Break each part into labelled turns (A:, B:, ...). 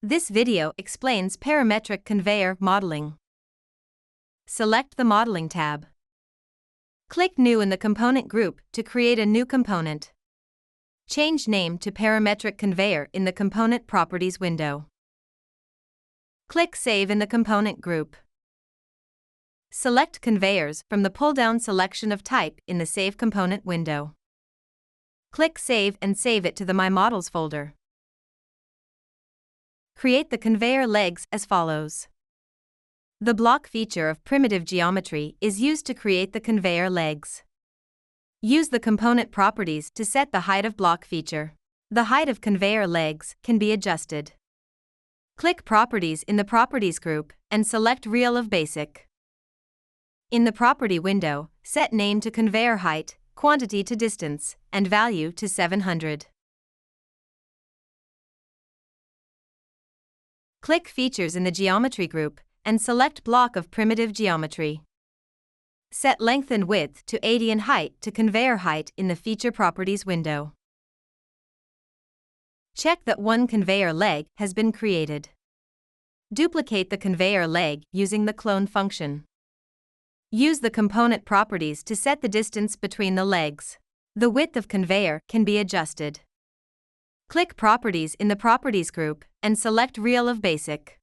A: This video explains parametric conveyor modeling. Select the Modeling tab. Click New in the Component group to create a new component. Change name to Parametric Conveyor in the Component Properties window. Click Save in the Component group. Select Conveyors from the pull-down selection of type in the Save Component window. Click Save and save it to the My Models folder. Create the conveyor legs as follows. The block feature of primitive geometry is used to create the conveyor legs. Use the component properties to set the height of block feature. The height of conveyor legs can be adjusted. Click Properties in the Properties group and select Real of Basic. In the Property window, set name to conveyor height, quantity to distance, and value to 700. Click Features in the Geometry group and select Block of Primitive Geometry. Set length and width to 80 and height to conveyor height in the Feature Properties window. Check that one conveyor leg has been created. Duplicate the conveyor leg using the clone function. Use the component properties to set the distance between the legs. The width of conveyor can be adjusted. Click Properties in the Properties group and select Real of Basic.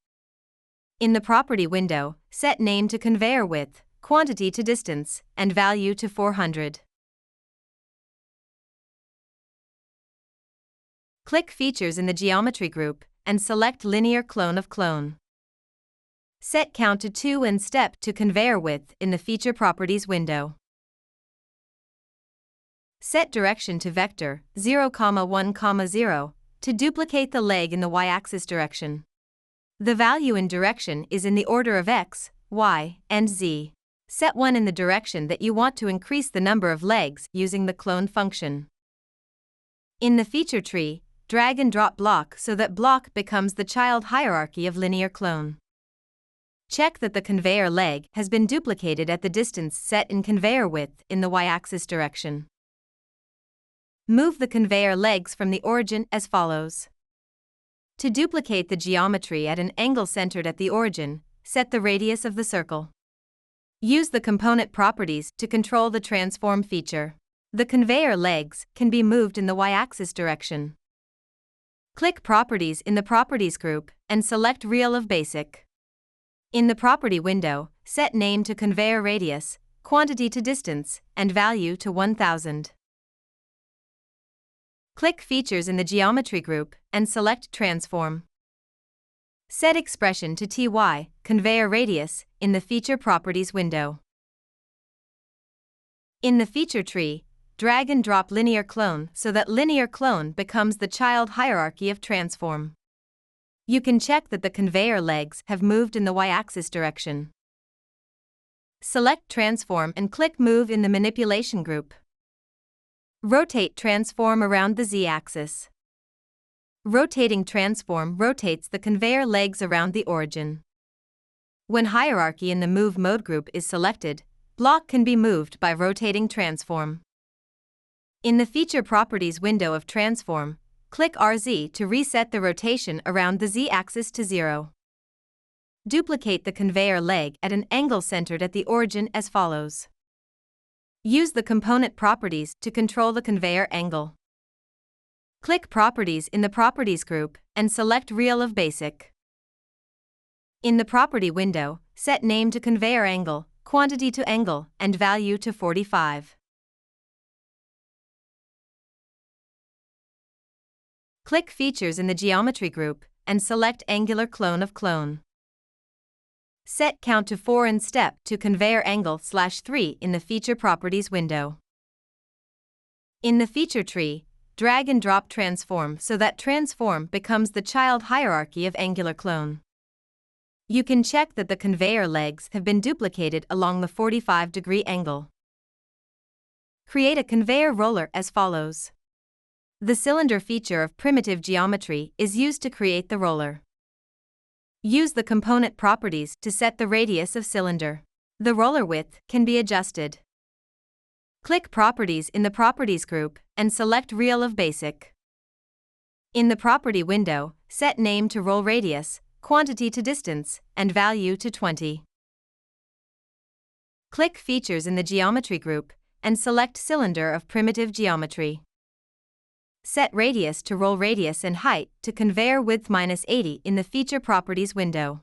A: In the Property window, set name to conveyor width, quantity to distance, and value to 400. Click Features in the Geometry group and select Linear Clone of Clone. Set count to 2 and step to conveyor width in the Feature Properties window. Set direction to vector 0, 1, 0 to duplicate the leg in the y-axis direction. The value in direction is in the order of x, y, and z. Set 1 in the direction that you want to increase the number of legs using the clone function. In the feature tree, drag and drop block so that block becomes the child hierarchy of linear clone. Check that the conveyor leg has been duplicated at the distance set in conveyor width in the y-axis direction. Move the conveyor legs from the origin as follows. To duplicate the geometry at an angle centered at the origin, set the radius of the circle. Use the component properties to control the transform feature. The conveyor legs can be moved in the y-axis direction. Click Properties in the Properties group and select Real of Basic. In the Property window, set name to conveyor radius, quantity to distance, and value to 1000. Click Features in the Geometry group and select Transform. Set expression to ty, conveyor radius, in the Feature Properties window. In the feature tree, drag and drop linear clone so that linear clone becomes the child hierarchy of transform. You can check that the conveyor legs have moved in the y-axis direction. Select Transform and click Move in the Manipulation group. Rotate transform around the z-axis. Rotating transform rotates the conveyor legs around the origin. When hierarchy in the Move Mode group is selected, block can be moved by rotating transform. In the Feature Properties window of Transform, click RZ to reset the rotation around the z-axis to 0. Duplicate the conveyor leg at an angle centered at the origin as follows. Use the component properties to control the conveyor angle. Click Properties in the Properties group and select Real of Basic. In the Property window, set name to conveyor angle, quantity to angle, and value to 45. Click Features in the Geometry group and select Angular Clone of Clone. Set count to 4 and step to conveyor angle /3 in the Feature Properties window. In the feature tree, drag and drop transform so that transform becomes the child hierarchy of angular clone. You can check that the conveyor legs have been duplicated along the 45-degree angle. Create a conveyor roller as follows. The cylinder feature of primitive geometry is used to create the roller. Use the component properties to set the radius of cylinder. The roller width can be adjusted. Click Properties in the Properties group and select Real of Basic. In the property window, set name to roll radius, quantity to distance, and value to 20. Click Features in the Geometry group, and select Cylinder of Primitive Geometry. Set Radius to roll radius and height to conveyor width -80 in the Feature Properties window.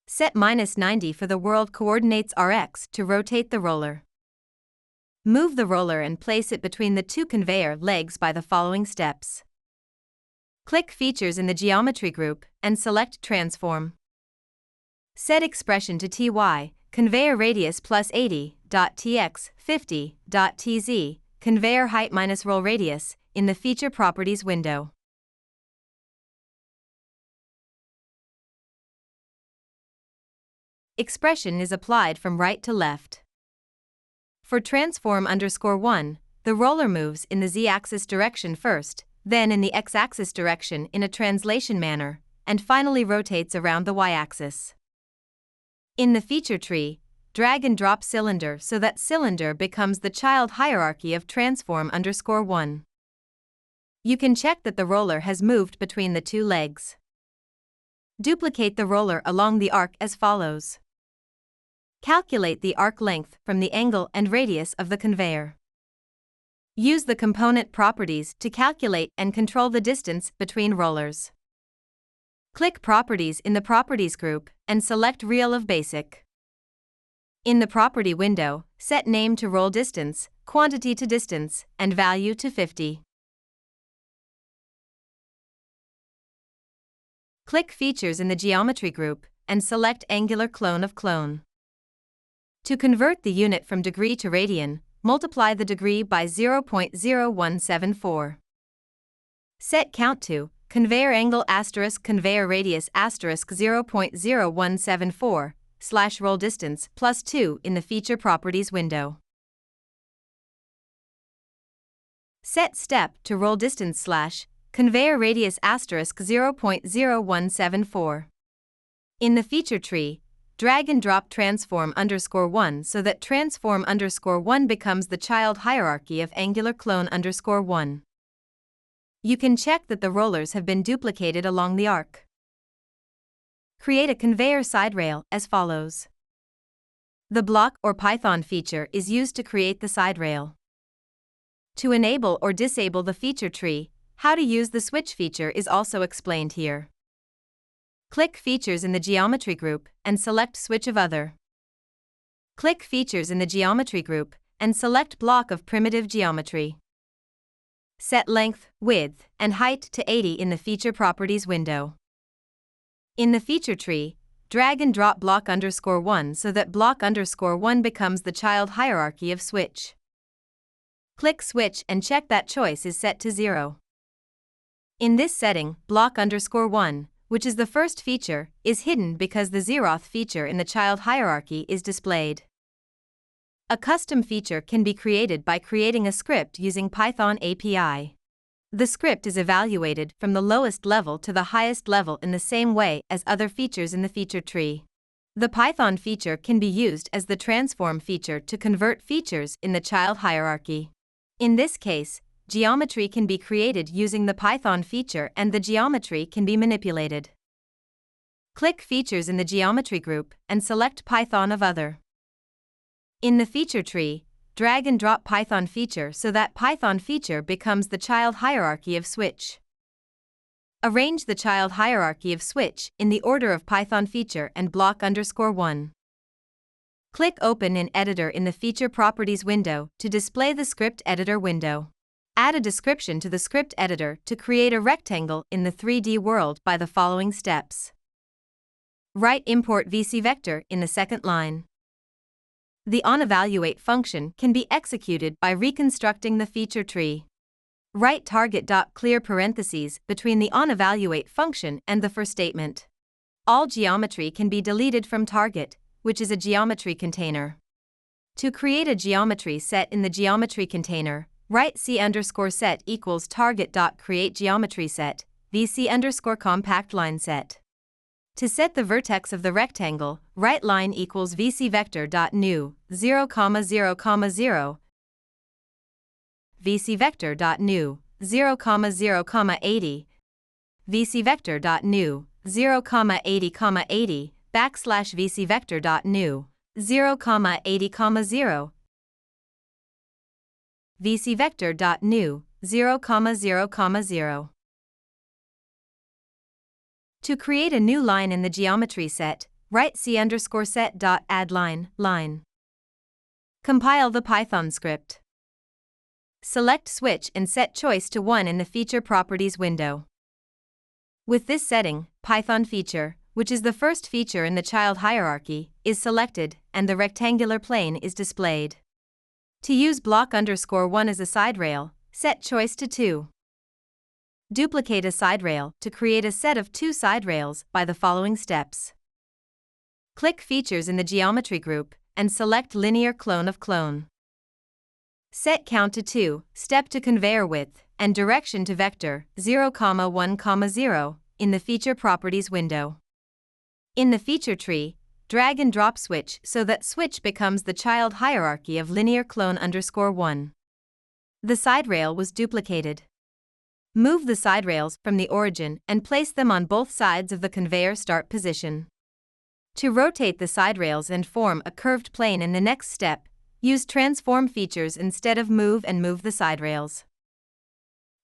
A: Set -90 for the world coordinates Rx to rotate the roller. Move the roller and place it between the two conveyor legs by the following steps. Click Features in the Geometry group and select Transform. Set expression to Ty, conveyor radius +80.tx 50.tz, conveyor height minus roll radius, in the Feature Properties window. Expression is applied from right to left. For transform_1, the roller moves in the z-axis direction first, then in the x-axis direction in a translation manner, and finally rotates around the y-axis. In the feature tree, drag and drop cylinder so that cylinder becomes the child hierarchy of transform_1. You can check that the roller has moved between the two legs. Duplicate the roller along the arc as follows. Calculate the arc length from the angle and radius of the conveyor. Use the component properties to calculate and control the distance between rollers. Click Properties in the Properties group and select Real of Basic. In the Property window, set name to roll distance, quantity to distance, and value to 50. Click Features in the Geometry group and select Angular Clone of Clone. To convert the unit from degree to radian, multiply the degree by 0.0174. Set count to conveyor angle * conveyor radius * 0.0174 / roll distance +2 in the Feature Properties window. Set step to roll distance / conveyor radius * 0.0174. In the feature tree, drag and drop transform_1 so that transform_1 becomes the child hierarchy of angular clone_1. You can check that the rollers have been duplicated along the arc. Create a conveyor side rail as follows. The block or Python feature is used to create the side rail. To enable or disable the feature tree, how to use the switch feature is also explained here. Click Features in the Geometry group and select Switch of Other. Click Features in the Geometry group and select Block of Primitive Geometry. Set length, width, and height to 80 in the Feature Properties window. In the feature tree, drag and drop block_1 so that block_1 becomes the child hierarchy of switch. Click Switch and check that choice is set to 0. In this setting, block_1, which is the first feature, is hidden because the zeroth feature in the child hierarchy is displayed. A custom feature can be created by creating a script using Python API. The script is evaluated from the lowest level to the highest level in the same way as other features in the feature tree. The Python feature can be used as the transform feature to convert features in the child hierarchy. In this case, geometry can be created using the Python feature and the geometry can be manipulated. Click Features in the Geometry group and select Python of Other. In the feature tree, drag and drop Python feature so that Python feature becomes the child hierarchy of switch. Arrange the child hierarchy of switch in the order of Python feature and block_1. Click Open in Editor in the Feature Properties window to display the Script Editor window. Add a description to the script editor to create a rectangle in the 3D world by the following steps. Write import VC vector in the second line. The onEvaluate function can be executed by reconstructing the feature tree. Write target.clear parentheses between the onEvaluate function and the for statement. All geometry can be deleted from target, which is a geometry container. To create a geometry set in the geometry container, write c_set equals target.createGeometrySet, vc_compact_line_set. To set the vertex of the rectangle, write line equals vcvector.new, 0, 0, 0, vcvector.new 0,0,80 vcvector.new 0,80,80 \vcvector.new 0,80,0 vcvector.new 0,0,0. To create a new line in the geometry set, write c_set.addLine line. Compile the Python script. Select Switch and set choice to 1 in the Feature Properties window. With this setting, Python feature, which is the first feature in the child hierarchy, is selected, and the rectangular plane is displayed. To use block_1 as a side rail, set choice to 2. Duplicate a side rail to create a set of 2 side rails by the following steps. Click Features in the Geometry group and select Linear Clone of Clone. Set Count to 2, Step to Conveyor Width, and Direction to Vector 0,1,0 in the Feature Properties window. In the feature tree, drag and drop switch so that switch becomes the child hierarchy of linear clone_1. The side rail was duplicated. Move the side rails from the origin and place them on both sides of the conveyor start position. To rotate the side rails and form a curved plane in the next step, use transform features instead of move the side rails.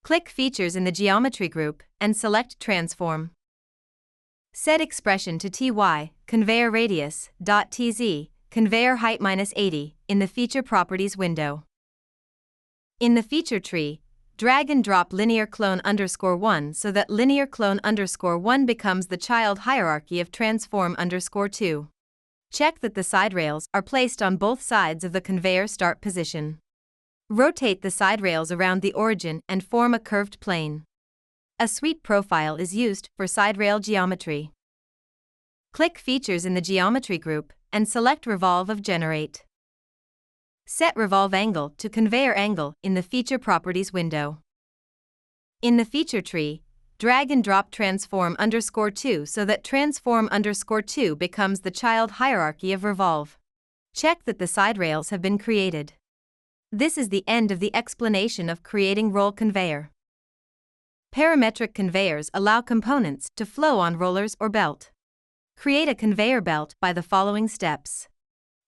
A: Click Features in the Geometry group and select Transform. Set expression to ty, conveyor radius, .tz, conveyor height -80, in the Feature Properties window. In the feature tree, drag and drop linear clone_1 so that linear clone_1 becomes the child hierarchy of transform_2. Check that the side rails are placed on both sides of the conveyor start position. Rotate the side rails around the origin and form a curved plane. A sweep profile is used for side rail geometry. Click Features in the Geometry group and select Revolve of Generate. Set Revolve Angle to Conveyor Angle in the Feature Properties window. In the feature tree, drag and drop transform_2 so that transform_2 becomes the child hierarchy of Revolve. Check that the side rails have been created. This is the end of the explanation of creating roll conveyor. Parametric conveyors allow components to flow on rollers or belt. Create a conveyor belt by the following steps.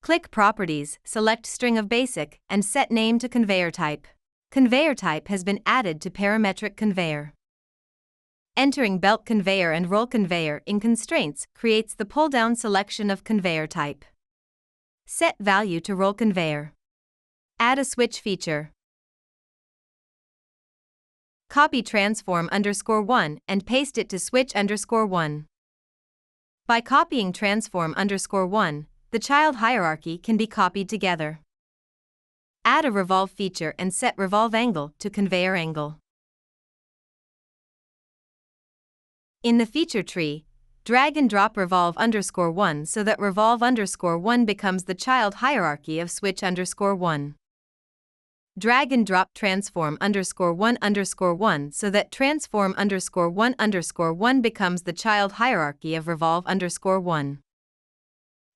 A: Click Properties, select String of Basic, and set name to Conveyor Type. Conveyor type has been added to parametric conveyor. Entering belt conveyor and roll conveyor in constraints creates the pull-down selection of conveyor type. Set value to roll conveyor. Add a switch feature. Copy transform_1 and paste it to switch_1. By copying transform_1, the child hierarchy can be copied together. Add a revolve feature and set revolve angle to conveyor angle. In the feature tree, drag and drop revolve_1 so that revolve_1 becomes the child hierarchy of switch_1. Drag and drop transform_1 so that transform_1 becomes the child hierarchy of revolve_1.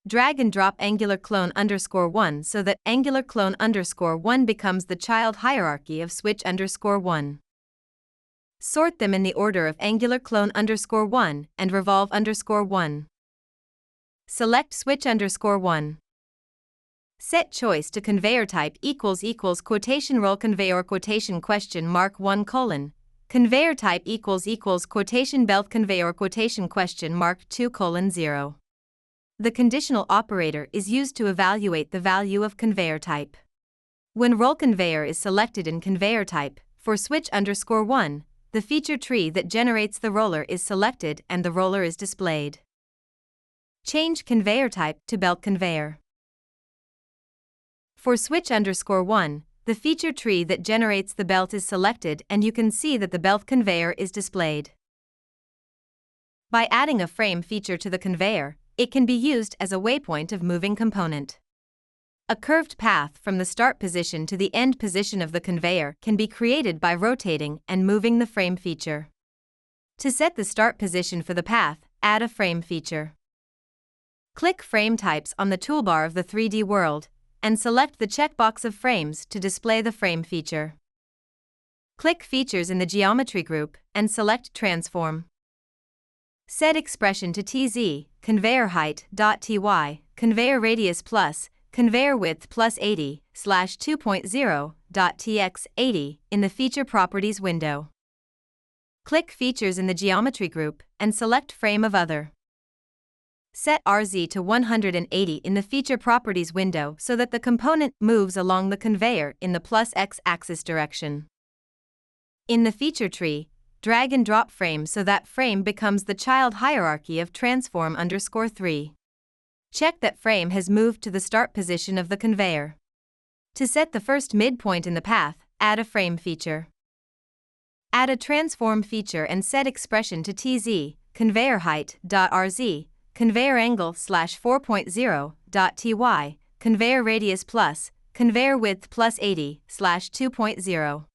A: Drag and drop angular clone_1 so that angular clone_1 becomes the child hierarchy of switch_1. Sort them in the order of angular clone_1 and revolve_1. Select switch_1. Set choice to conveyor type == quotation roll conveyor quotation $1 : conveyor type == quotation belt conveyor quotation $2 : 0. The conditional operator is used to evaluate the value of conveyor type. When roll conveyor is selected in conveyor type, for switch_1, the feature tree that generates the roller is selected and the roller is displayed. Change conveyor type to belt conveyor. For switch_1, the feature tree that generates the belt is selected and you can see that the belt conveyor is displayed. By adding a frame feature to the conveyor, it can be used as a waypoint of moving component. A curved path from the start position to the end position of the conveyor can be created by rotating and moving the frame feature. To set the start position for the path, add a frame feature. Click Frame Types on the toolbar of the 3D world, and select the checkbox of frames to display the frame feature. Click Features in the Geometry group and select Transform. Set expression to TZ, conveyor height.ty, conveyor radius plus, conveyor width plus 80/2.0.tx 80 in the Feature Properties window. Click Features in the Geometry group and select Frame of Other. Set RZ to 180 in the Feature Properties window so that the component moves along the conveyor in the plus x-axis direction. In the feature tree, drag and drop frame so that frame becomes the child hierarchy of transform_3. Check that frame has moved to the start position of the conveyor. To set the first midpoint in the path, add a frame feature. Add a transform feature and set expression to TZ, conveyor height.rz, conveyor angle/4.0.ty, conveyor radius plus, conveyor width plus 80/2.0.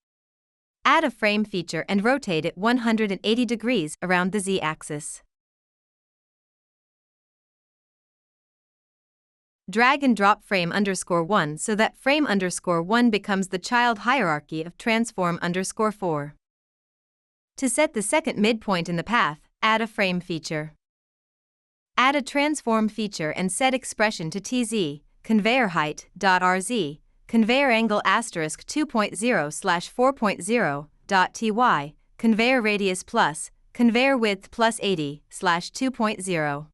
A: Add a frame feature and rotate it 180 degrees around the z-axis. Drag and drop frame_1 so that frame_1 becomes the child hierarchy of transform_4. To set the second midpoint in the path, add a frame feature. Add a transform feature and set expression to TZ, conveyor height.rz, conveyor angle*2.0/4.0.ty, conveyor radius plus, conveyor width plus 80/2.0.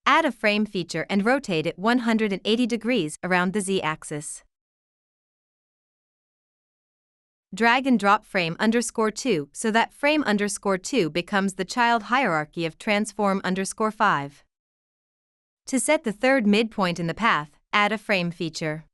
A: Add a frame feature and rotate it 180 degrees around the z-axis. Drag and drop frame_2 so that frame_2 becomes the child hierarchy of transform_5. To set the third midpoint in the path, add a frame feature.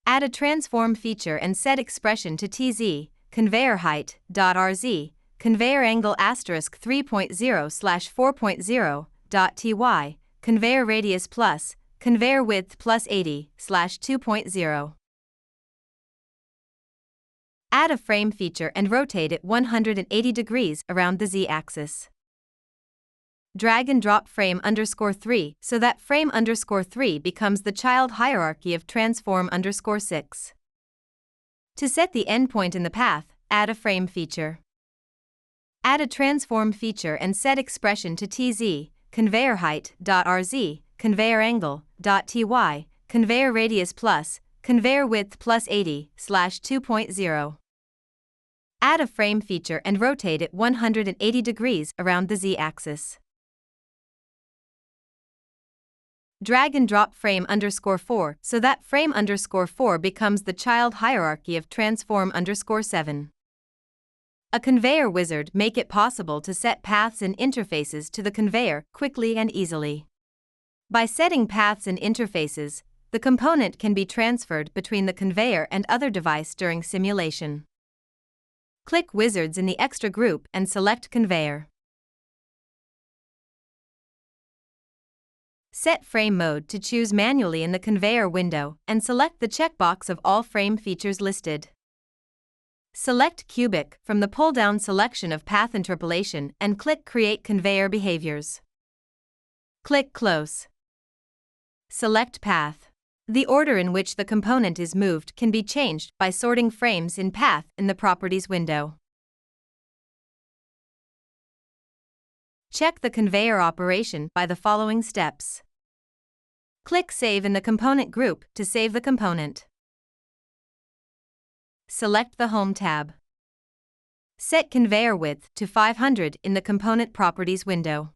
A: Add a transform feature and set expression to TZ, conveyor height.rz, conveyor angle*3.0/4.0.ty, conveyor radius plus, conveyor width plus 80/2.0. Add a frame feature and rotate it 180 degrees around the z-axis. Drag and drop frame_3 so that frame_3 becomes the child hierarchy of transform_6. To set the endpoint in the path, add a frame feature. Add a transform feature and set expression to TZ, conveyor height.rz, conveyor angle.ty, conveyor radius plus, conveyor width plus 80/2.0. Add a frame feature and rotate it 180 degrees around the z-axis. Drag and drop frame_4 so that frame_4 becomes the child hierarchy of transform_7. A conveyor wizard make it possible to set paths and interfaces to the conveyor quickly and easily. By setting paths and interfaces, the component can be transferred between the conveyor and other device during simulation. Click Wizards in the Extra group and select Conveyor. Set frame mode to choose manually in the conveyor window and select the checkbox of all frame features listed. Select Cubic from the pull-down selection of Path Interpolation and click Create Conveyor Behaviors. Click Close. Select Path. The order in which the component is moved can be changed by sorting frames in Path in the Properties window. Check the conveyor operation by the following steps. Click Save in the Component group to save the component. Select the Home tab. Set conveyor width to 500 in the Component Properties window.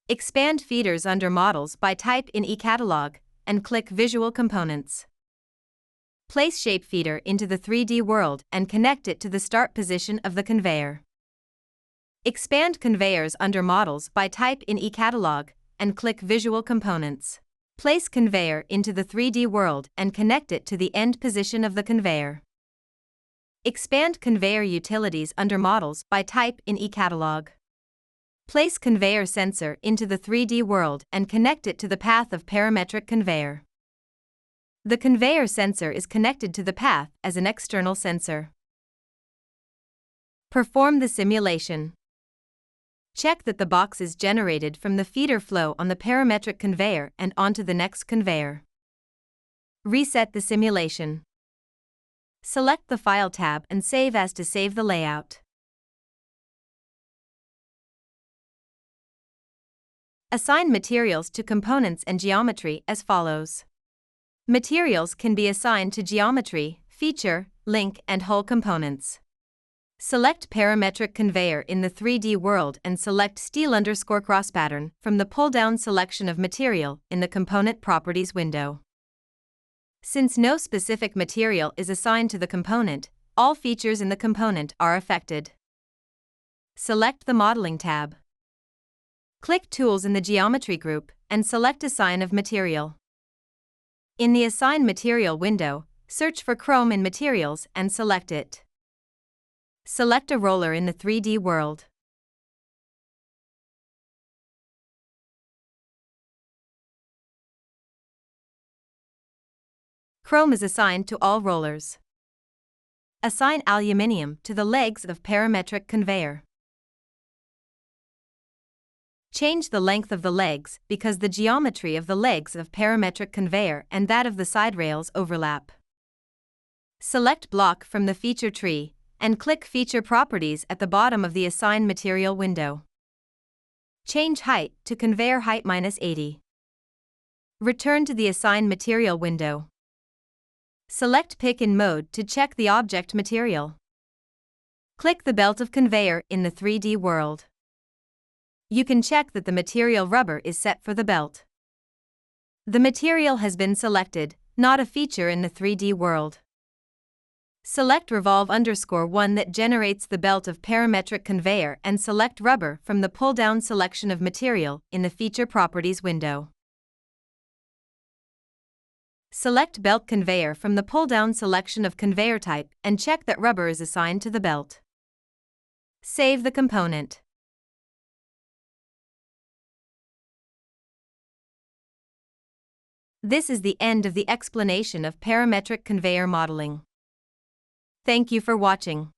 A: Expand feeders under Models by type in eCatalog and click Visual Components. Place shape feeder into the 3D world and connect it to the start position of the conveyor. Expand conveyors under Models by type in eCatalog and click Visual Components. Place conveyor into the 3D world and connect it to the end position of the conveyor. Expand conveyor utilities under Models by type in eCatalog. Place conveyor sensor into the 3D world and connect it to the path of parametric conveyor. The conveyor sensor is connected to the path as an external sensor. Perform the simulation. Check that the box is generated from the feeder flow on the parametric conveyor and onto the next conveyor. Reset the simulation. Select the File tab and Save As to save the layout. Assign materials to components and geometry as follows. Materials can be assigned to geometry, feature, link, and hull components. Select Parametric Conveyor in the 3D world and select Steel_Cross Pattern from the pull-down selection of material in the Component Properties window. Since no specific material is assigned to the component, all features in the component are affected. Select the Modeling tab. Click Tools in the Geometry group and select Assign of Material. In the Assign Material window, search for chrome in Materials and select it. Select a roller in the 3D world. Chrome is assigned to all rollers. Assign aluminium to the legs of parametric conveyor. Change the length of the legs because the geometry of the legs of parametric conveyor and that of the side rails overlap. Select Block from the feature tree and click Feature Properties at the bottom of the Assign Material window. Change height to conveyor height -80. Return to the Assign Material window. Select Pick in Mode to check the object material. Click the belt of conveyor in the 3D world. You can check that the material rubber is set for the belt. The material has been selected, not a feature in the 3D world. Select Revolve_1 that generates the belt of parametric conveyor and select Rubber from the pull-down selection of material in the Feature Properties window. Select Belt Conveyor from the pull-down selection of conveyor type and check that rubber is assigned to the belt. Save the component. This is the end of the explanation of parametric conveyor modeling. Thank you for watching.